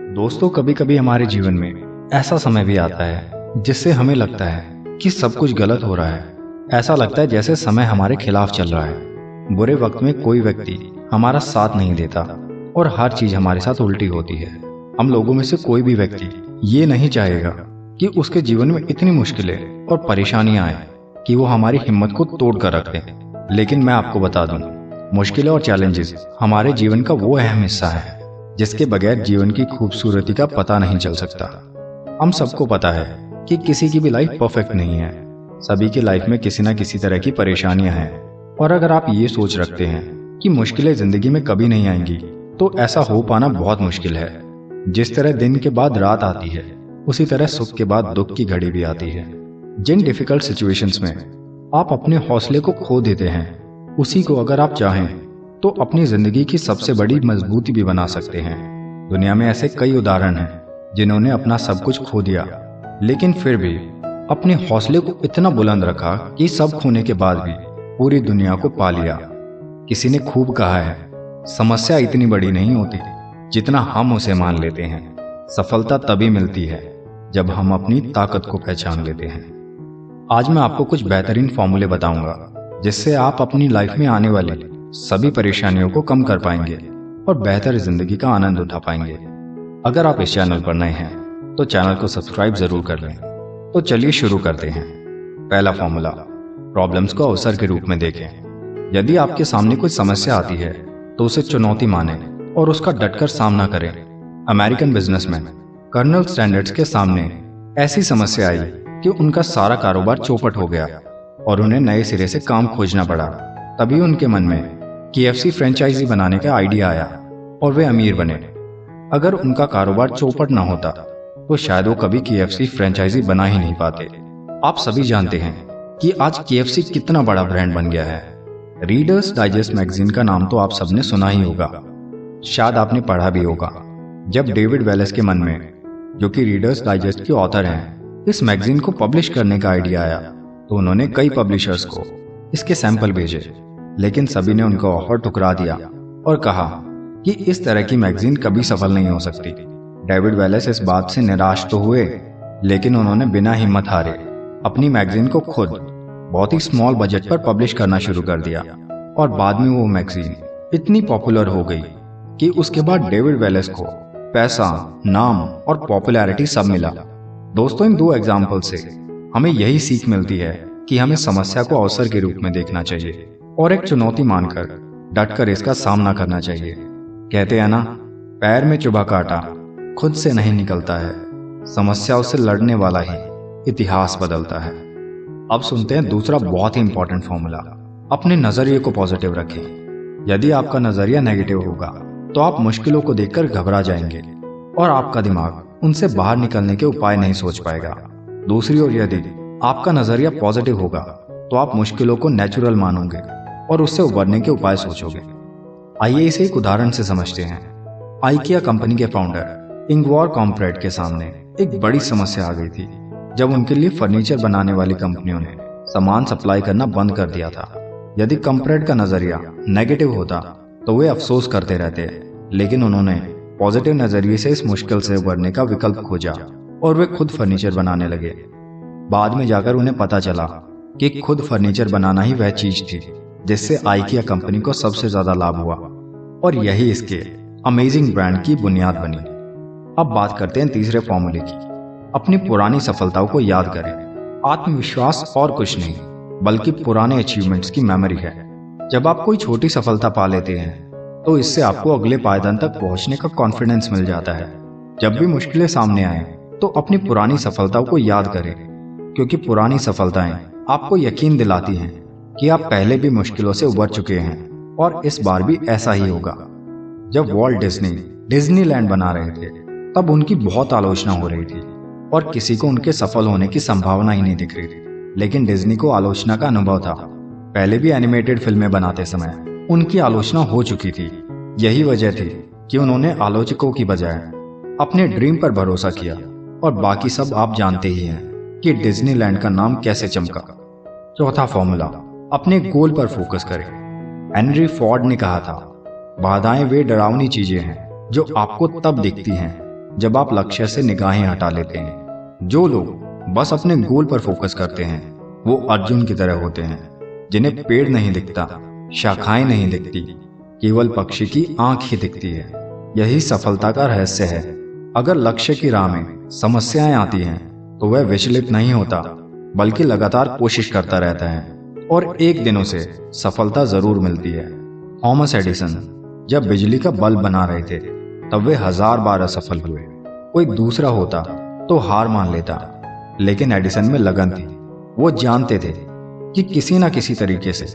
दोस्तों, कभी कभी हमारे जीवन में ऐसा समय भी आता है जिससे हमें लगता है कि सब कुछ गलत हो रहा है। ऐसा लगता है जैसे समय हमारे खिलाफ चल रहा है। बुरे वक्त में कोई व्यक्ति हमारा साथ नहीं देता और हर चीज हमारे साथ उल्टी होती है। हम लोगों में से कोई भी व्यक्ति ये नहीं चाहेगा कि उसके जीवन में इतनी मुश्किलें और परेशानियां आए कि वो हमारी हिम्मत को तोड़ कर रख दें। लेकिन मैं आपको बता दूं, मुश्किलें और चैलेंजेस हमारे जीवन का वो अहम हिस्सा है जिसके बगैर जीवन की खूबसूरती का पता नहीं चल सकता। हम सबको पता है कि किसी की भी लाइफ परफेक्ट नहीं है। सभी की लाइफ में किसी न किसी तरह की परेशानियां हैं। और अगर आप ये सोच रखते हैं कि मुश्किलें जिंदगी में कभी नहीं आएंगी, तो ऐसा हो पाना बहुत मुश्किल है। जिस तरह दिन के बाद रात आती है, उसी तरह सुख के बाद दुख की घड़ी भी आती है। जिन डिफिकल्ट सिचुएशंस में आप अपने हौसले को खो देते हैं, उसी को अगर आप चाहें तो अपनी जिंदगी की सबसे बड़ी मजबूती भी बना सकते हैं। दुनिया में ऐसे कई उदाहरण हैं जिन्होंने अपना सब कुछ खो दिया, लेकिन फिर भी अपने हौसले को इतना बुलंद रखा कि सब खोने के बाद भी पूरी दुनिया को पा लिया। किसी ने खूब कहा है, समस्या इतनी बड़ी नहीं होती जितना हम उसे मान लेते हैं। सफलता तभी मिलती है जब हम अपनी ताकत को पहचान लेते हैं। आज मैं आपको कुछ बेहतरीन फॉर्मूले बताऊंगा जिससे आप अपनी लाइफ में आने वाले सभी परेशानियों को कम कर पाएंगे और बेहतर जिंदगी का आनंद उठा पाएंगे। अगर आप इस चैनल पर नए हैं तो चैनल को सब्सक्राइब जरूर कर लें। तो चलिए शुरू करते हैं। पहला फॉर्मूला, प्रॉब्लम्स को अवसर के रूप में देखें। यदि आपके सामने कोई समस्या आती है तो उसे चुनौती माने और उसका डटकर सामना करें। अमेरिकन बिजनेसमैन कर्नल सैंडर्स के सामने ऐसी समस्या आई कि उनका सारा कारोबार चौपट हो गया और उन्हें नए सिरे से काम खोजना पड़ा। तभी उनके मन में KFC फ्रेंचाइजी बनाने का आइडिया आया और वे अमीर बने। अगर उनका कारोबार चौपट ना होता तो शायद वो कभी KFC फ्रेंचाइजी बना ही नहीं पाते। आप सभी जानते हैं कि आज KFC कितना बड़ा ब्रांड बन गया है। रीडर्स डाइजेस्ट मैगजीन का नाम तो आप सबने सुना ही होगा, शायद आपने पढ़ा भी होगा। जब डेविड वेलेस के मन में, जो कि रीडर्स डाइजेस्ट के ऑथर हैं, इस मैगजीन को पब्लिश करने का आइडिया आया तो उन्होंने कई पब्लिशर्स को इसके सैंपल भेजे, लेकिन सभी ने उनका ऑफर ठुकरा दिया और कहा कि इस तरह की मैगजीन कभी सफल नहीं हो सकती। डेविड वेलेस इस बात से निराश तो हुए, लेकिन उन्होंने बिना हिम्मत हारे अपनी मैगजीन को खुद बहुत ही स्मॉल बजट पर पब्लिश करना शुरू कर दिया। और बाद में वो मैगजीन इतनी पॉपुलर हो गई कि उसके बाद डेविड वेलेस को पैसा, नाम और पॉपुलैरिटी सब मिला। दोस्तों, इन दो एग्जाम्पल से हमें यही सीख मिलती है कि हमें समस्या को अवसर के रूप में देखना चाहिए और एक चुनौती मानकर डटकर इसका सामना करना चाहिए। कहते हैं ना, पैर में चुभा कांटा खुद से नहीं निकलता है, समस्याओं से लड़ने वाला ही इतिहास बदलता है। अब सुनते हैं दूसरा बहुत ही इंपॉर्टेंट फॉर्मूला, अपने नजरिए को पॉजिटिव रखें। यदि आपका नजरिया नेगेटिव होगा तो आप मुश्किलों को देखकर घबरा जाएंगे और आपका दिमाग उनसे बाहर निकलने के उपाय नहीं सोच पाएगा। दूसरी ओर यदि आपका नजरिया पॉजिटिव होगा तो आप मुश्किलों को नेचुरल मानोगे और उससे उबरने के उपाय सोचोगे। आइए इसे एक उदाहरण से समझते हैं। आइकिया कंपनी के फाउंडर इंगवार कॉम्प्रेड के सामने एक बड़ी समस्या आ गई थी जब उनके लिए फर्नीचर बनाने वाली कंपनियों ने सामान सप्लाई करना बंद कर दिया था। यदि कॉम्प्रेड का नजरिया नेगेटिव होता तो वे अफसोस करते रहते, लेकिन उन्होंने पॉजिटिव नजरिए से इस मुश्किल से उबरने का विकल्प खोजा और वे खुद फर्नीचर बनाने लगे। बाद में जाकर उन्हें पता चला कि खुद फर्नीचर बनाना ही वह चीज थी जिससे आइकिया कंपनी को सबसे ज्यादा लाभ हुआ और यही इसके अमेजिंग ब्रांड की बुनियाद बनी। अब बात करते हैं तीसरे फॉर्मूले की, अपनी पुरानी सफलताओं को याद करें। आत्मविश्वास और कुछ नहीं बल्कि पुराने अचीवमेंट्स की मेमोरी है। जब आप कोई छोटी सफलता पा लेते हैं तो इससे आपको अगले पायदान तक पहुंचने का कॉन्फिडेंस मिल जाता है। जब भी मुश्किलें सामने आए तो अपनी पुरानी सफलताओं को याद करें, क्योंकि पुरानी सफलताएं आपको यकीन दिलाती हैं कि आप पहले भी मुश्किलों से उबर चुके हैं और इस बार भी ऐसा ही होगा। जब वॉल्ट डिज्नी डिज्नीलैंड बना रहे थे तब उनकी बहुत आलोचना हो रही थी और किसी को उनके सफल होने की संभावना ही नहीं दिख रही थी। लेकिन डिज्नी को आलोचना का अनुभव था। पहले भी एनिमेटेड फिल्में बनाते समय उनकी आलोचना हो चुकी थी। यही वजह थी कि उन्होंने आलोचकों की बजाय अपने ड्रीम पर भरोसा किया और बाकी सब आप जानते ही हैं कि डिज्नीलैंड का नाम कैसे चमका। चौथा फॉर्मूला, अपने गोल पर फोकस करें। हेनरी फोर्ड ने कहा था, बाधाएं वे डरावनी चीजें हैं जो आपको तब दिखती हैं जब आप लक्ष्य से निगाहें हटा लेते हैं। जो लोग बस अपने गोल पर फोकस करते हैं वो अर्जुन की तरह होते हैं, जिन्हें पेड़ नहीं दिखता, शाखाएं नहीं दिखती, केवल पक्षी की आंख ही दिखती है। यही सफलता का रहस्य है। अगर लक्ष्य की राह में समस्याएं आती हैं तो वह विचलित नहीं होता, बल्कि लगातार कोशिश करता रहता है और एक दिन उसे सफलता जरूर मिलती है। थॉमस एडिसन जब बिजली का बल्ब बना रहे थे तब वे 1000 बार असफल हुए। कोई दूसरा होता तो हार मान लेता, लेकिन एडिसन में लगन थी। वो जानते थे कि किसी न किसी तरीके से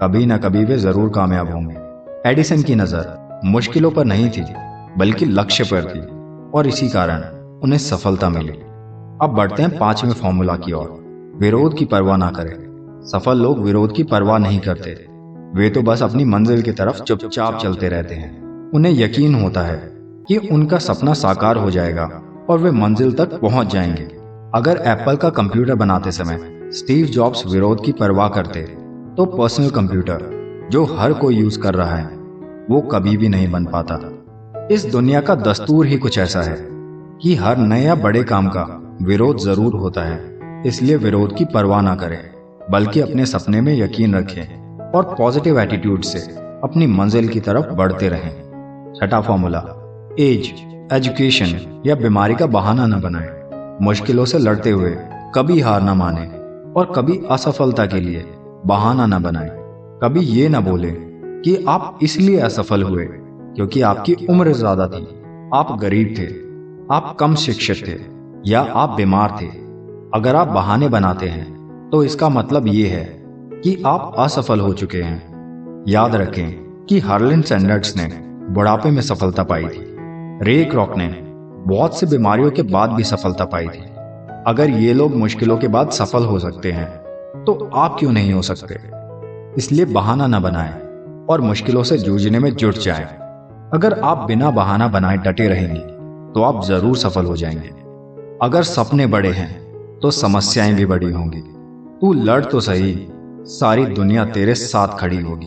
कभी न कभी वे जरूर कामयाब होंगे। एडिसन की नजर मुश्किलों पर नहीं थी, बल्कि लक्ष्य पर थी, और इसी कारण उन्हें सफलता मिली। अब बढ़ते हैं 5वें फॉर्मूला की ओर। विरोध की परवाह ना करें। सफल लोग विरोध की परवाह नहीं करते। वे तो बस अपनी मंजिल की तरफ चुपचाप चलते रहते हैं। उन्हें यकीन होता है कि उनका सपना साकार हो जाएगा और वे मंजिल तक पहुंच जाएंगे। अगर एप्पल का कंप्यूटर बनाते समय स्टीव जॉब्स विरोध की परवाह करते तो पर्सनल कंप्यूटर जो हर कोई यूज कर रहा है वो कभी भी नहीं बन पाता। इस दुनिया का दस्तूर ही कुछ ऐसा है कि हर नए या बड़े काम का विरोध जरूर होता है। इसलिए विरोध की परवाह ना करें, बल्कि अपने सपने में यकीन रखें और पॉजिटिव एटीट्यूड से अपनी मंजिल की तरफ बढ़ते रहें। 6वां फॉर्मूला, एज, एजुकेशन या बीमारी का बहाना न बनाएं। मुश्किलों से लड़ते हुए कभी हार न माने और कभी असफलता के लिए बहाना न बनाएं। कभी ये न बोले कि आप इसलिए असफल हुए क्योंकि आपकी उम्र ज्यादा थी, आप गरीब थे, आप कम शिक्षित थे या आप बीमार थे। अगर आप बहाने बनाते हैं तो इसका मतलब ये है कि आप असफल हो चुके हैं। याद रखें कि हार्लिन सैंडर्स ने बुढ़ापे में सफलता पाई थी। रे क्रॉक ने बहुत सी बीमारियों के बाद भी सफलता पाई थी। अगर ये लोग मुश्किलों के बाद सफल हो सकते हैं तो आप क्यों नहीं हो सकते? इसलिए बहाना न बनाएं और मुश्किलों से जूझने में जुट जाएं। अगर आप बिना बहाना बनाए डटे रहेंगे तो आप जरूर सफल हो जाएंगे। अगर सपने बड़े हैं तो समस्याएं भी बड़ी होंगी। तू लड़ तो सही, सारी दुनिया तेरे साथ खड़ी होगी।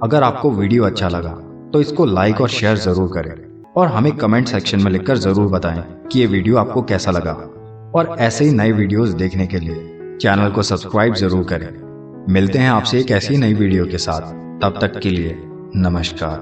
अगर आपको वीडियो अच्छा लगा तो इसको लाइक और शेयर जरूर करें और हमें कमेंट सेक्शन में लिखकर जरूर बताएं कि ये वीडियो आपको कैसा लगा। और ऐसे ही नए वीडियोस देखने के लिए चैनल को सब्सक्राइब जरूर करें। मिलते हैं आपसे एक ऐसी नई वीडियो के साथ। तब तक के लिए नमस्कार।